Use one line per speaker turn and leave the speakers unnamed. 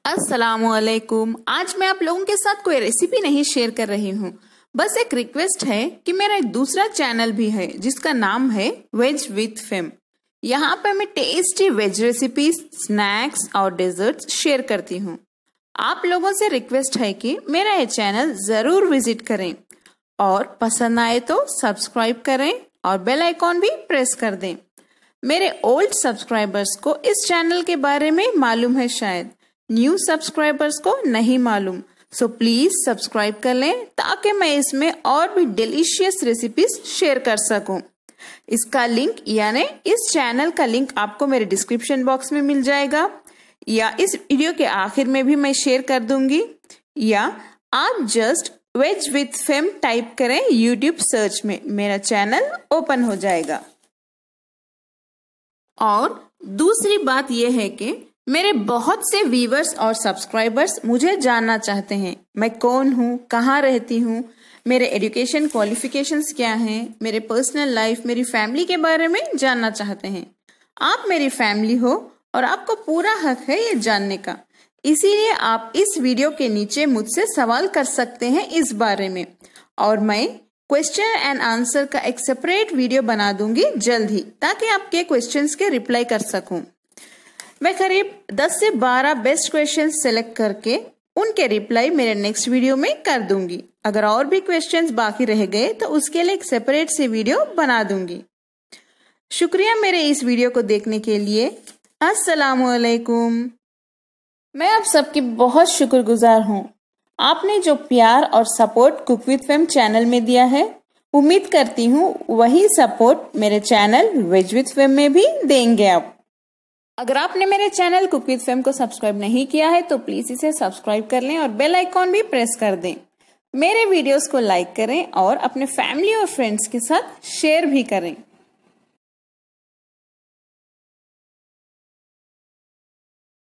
अस्सलामुअलैकुम। आज मैं आप लोगों के साथ कोई रेसिपी नहीं शेयर कर रही हूँ, बस एक रिक्वेस्ट है कि मेरा एक दूसरा चैनल भी है जिसका नाम है वेज विथ फेम। यहाँ पे मैं टेस्टी वेज रेसिपीज, स्नैक्स और डेजर्ट्स शेयर करती हूँ। आप लोगों से रिक्वेस्ट है कि मेरा ये चैनल जरूर विजिट करें और पसंद आए तो सब्सक्राइब करें और बेल आइकॉन भी प्रेस कर दें। मेरे ओल्ड सब्सक्राइबर्स को इस चैनल के बारे में मालूम है, शायद न्यू सब्सक्राइबर्स को नहीं मालूम, सो प्लीज सब्सक्राइब कर लें ताकि मैं इसमें और भी डिलीशियस रेसिपीज शेयर कर सकूं। इसका लिंक यानी इस चैनल का लिंक आपको मेरे डिस्क्रिप्शन बॉक्स में मिल जाएगा या इस वीडियो के आखिर में भी मैं शेयर कर दूंगी, या आप जस्ट वेज विथ फेम टाइप करें यूट्यूब सर्च में, मेरा चैनल ओपन हो जाएगा। और दूसरी बात यह है कि मेरे बहुत से व्यूवर्स और सब्सक्राइबर्स मुझे जानना चाहते हैं मैं कौन हूँ, कहाँ रहती हूँ, मेरे एजुकेशन क्वालिफिकेशंस क्या हैं, मेरे पर्सनल लाइफ, मेरी फैमिली के बारे में जानना चाहते हैं। आप मेरी फैमिली हो और आपको पूरा हक है ये जानने का, इसीलिए आप इस वीडियो के नीचे मुझसे सवाल कर सकते हैं इस बारे में, और मैं क्वेश्चन एंड आंसर का एक सेपरेट वीडियो बना दूंगी जल्द ही, ताकि आपके क्वेश्चंस के रिप्लाई कर सकूं। मैं करीब 10 से 12 बेस्ट क्वेश्चन सेलेक्ट करके उनके रिप्लाई मेरे नेक्स्ट वीडियो में कर दूंगी। अगर और भी क्वेश्चंस बाकी रह गए तो उसके लिए एक सेपरेट से वीडियो बना दूंगी। शुक्रिया मेरे इस वीडियो को देखने के लिए। अस्सलामुअलैकुम। मैं आप सबकी बहुत शुक्रगुजार हूँ। आपने जो प्यार और support cook with fame channel में दिया है, उम्मीद करती हूँ वही सपोर्ट मेरे चैनल वेज विथ फेम में भी देंगे आप। अगर आपने मेरे चैनल कुक विथ फेम को सब्सक्राइब नहीं किया है तो प्लीज इसे सब्सक्राइब कर लें और बेल आइकॉन भी प्रेस कर दें। मेरे वीडियोस को लाइक करें और अपने फैमिली और फ्रेंड्स के साथ शेयर भी करें।